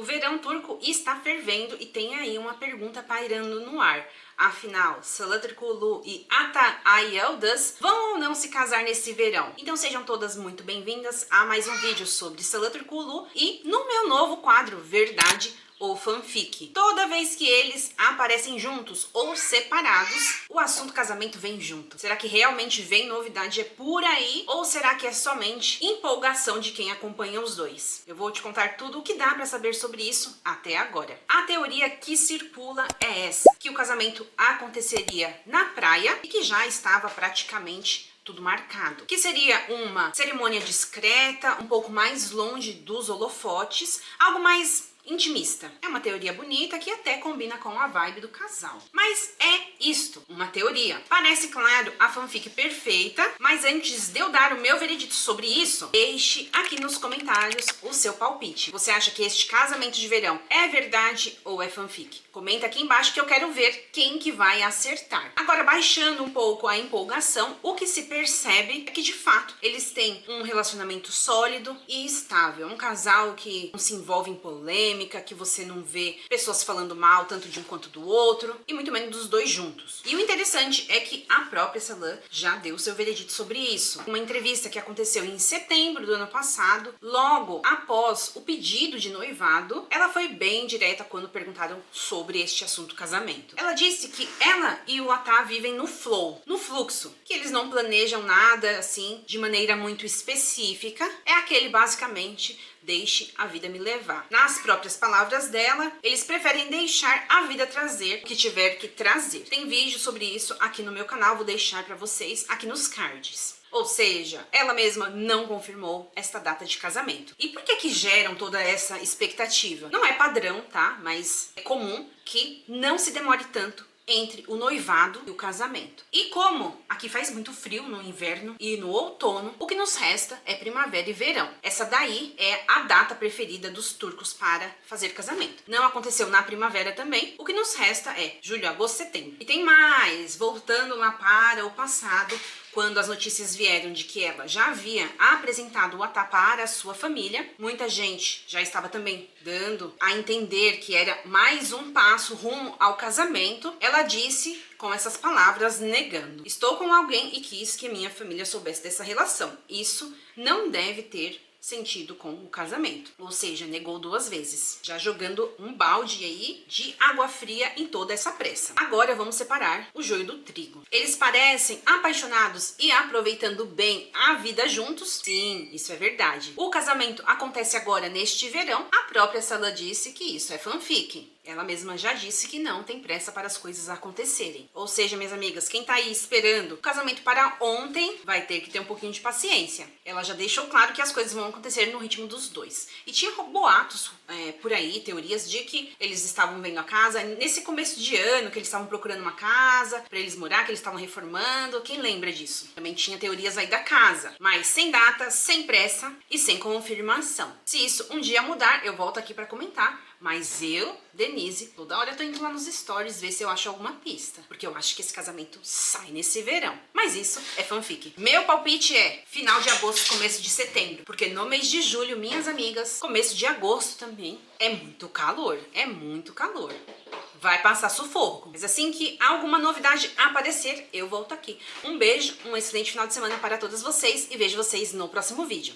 verão turco está fervendo e tem aí uma pergunta pairando no ar. Afinal, Salat Erkoğlu e Ata Yıldız vão ou não se casar nesse verão? Então sejam todas muito bem-vindas a mais um vídeo sobre Salat Erkoğlu e no meu novo quadro Verdade ou Fanfic. Toda vez que eles aparecem juntos ou separados, o assunto casamento vem junto. Será que realmente vem novidade por aí? Ou será que é somente empolgação de quem acompanha os dois? Eu vou te contar tudo o que dá pra saber sobre isso até agora. A teoria que circula é essa, que o casamento aconteceria na praia e que já estava praticamente tudo marcado. Que seria uma cerimônia discreta, um pouco mais longe dos holofotes, algo mais intimista. É uma teoria bonita que até combina com a vibe do casal. Mas é isto, uma teoria. Parece, claro, a fanfic perfeita, mas antes de eu dar o meu veredito sobre isso, deixe aqui nos comentários o seu palpite. Você acha que este casamento de verão é verdade ou é fanfic? Comenta aqui embaixo que eu quero ver quem que vai acertar. Agora, baixando um pouco a empolgação, o que se percebe é que, de fato, eles têm um relacionamento sólido e estável. Um casal que não se envolve em polêmica, que você não vê pessoas falando mal tanto de um quanto do outro, e muito menos dos dois juntos. E o interessante é que a própria Salat já deu seu veredito sobre isso. Uma entrevista que aconteceu em setembro do ano passado, logo após o pedido de noivado, ela foi bem direta quando perguntaram sobre este assunto casamento. Ela disse que ela e o Ata vivem no flow, no fluxo, que eles não planejam nada assim de maneira muito específica. É aquele basicamente deixe a vida me levar. Nas próprias palavras dela, eles preferem deixar a vida trazer o que tiver que trazer. Tem vídeo sobre isso aqui no meu canal, vou deixar para vocês aqui nos cards. Ou seja, ela mesma não confirmou esta data de casamento. E por que geram toda essa expectativa? Não é padrão, tá? Mas é comum que não se demore tanto entre o noivado e o casamento. E como aqui faz muito frio no inverno e no outono, o que nos resta é primavera e verão. Essa daí é a data preferida dos turcos para fazer casamento. Não aconteceu na primavera também, o que nos resta é julho, agosto, setembro. E tem mais, voltando lá para o passado, quando as notícias vieram de que ela já havia apresentado o Ata para a sua família, muita gente já estava também dando a entender que era mais um passo rumo ao casamento. Ela disse com essas palavras, negando: estou com alguém e quis que a minha família soubesse dessa relação. Isso não deve ter sentido com o casamento. Ou seja, negou 2 vezes, já jogando um balde aí de água fria em toda essa pressa. Agora vamos separar o joio do trigo. Eles parecem apaixonados e aproveitando bem a vida juntos? Sim, isso é verdade. O casamento acontece agora neste verão. A própria Salat disse que isso é fanfic. Ela mesma já disse que não tem pressa para as coisas acontecerem. Ou seja, minhas amigas, quem tá aí esperando o casamento para ontem vai ter que ter um pouquinho de paciência. Ela já deixou claro que as coisas vão acontecer no ritmo dos dois. E tinha boatos por aí, teorias de que eles estavam vendo a casa nesse começo de ano, que eles estavam procurando uma casa para eles morar, que eles estavam reformando. Quem lembra disso? Também tinha teorias aí da casa, mas sem data, sem pressa e sem confirmação. Se isso um dia mudar, eu volto aqui para comentar. Mas eu, Denise, toda hora eu tô indo lá nos stories ver se eu acho alguma pista. Porque eu acho que esse casamento sai nesse verão. Mas isso é fanfic. Meu palpite é final de agosto, começo de setembro. Porque no mês de julho, minhas amigas, começo de agosto também, é muito calor. É muito calor. Vai passar sufoco. Mas assim que alguma novidade aparecer, eu volto aqui. Um beijo, um excelente final de semana para todas vocês e vejo vocês no próximo vídeo.